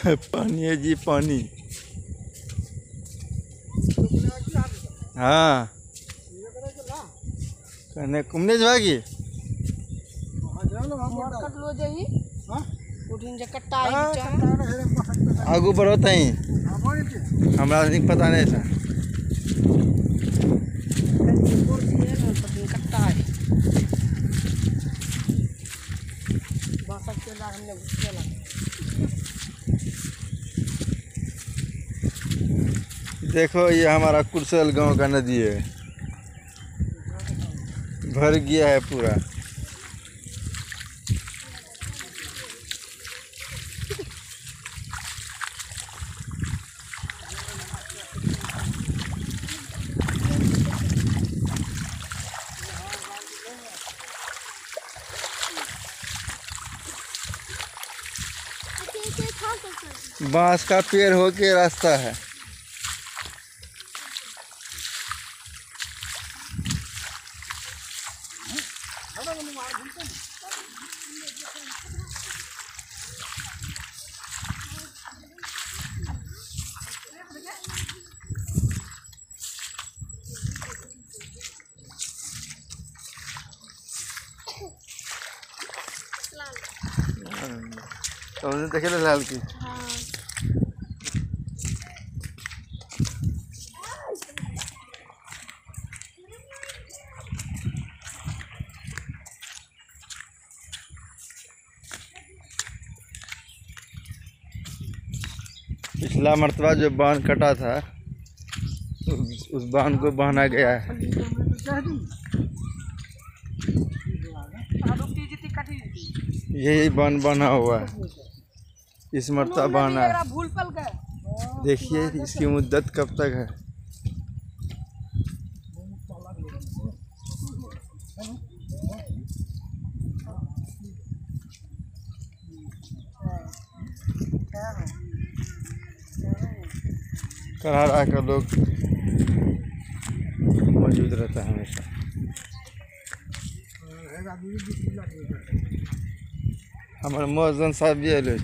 पानी है जी, पानी। हाँ कने कुमने जागी आगू बढ़ो तई हमरा नहीं पता नहीं था। देखो ये हमारा कुरसल गांव का नदी है, भर गया है पूरा। बांस का पेड़ होके रास्ता है। तुमने देखे लाल की? पिछला मरतबा जो बांध कटा था उस बांध को बहाना गया है। यही बांध बना हुआ है, इस मरतबा बहाना है। देखिए इसकी मुद्दत कब तक है। करारा का लोग मौजूद रहता है हमेशा। हमारे मौजन साहब भी आए।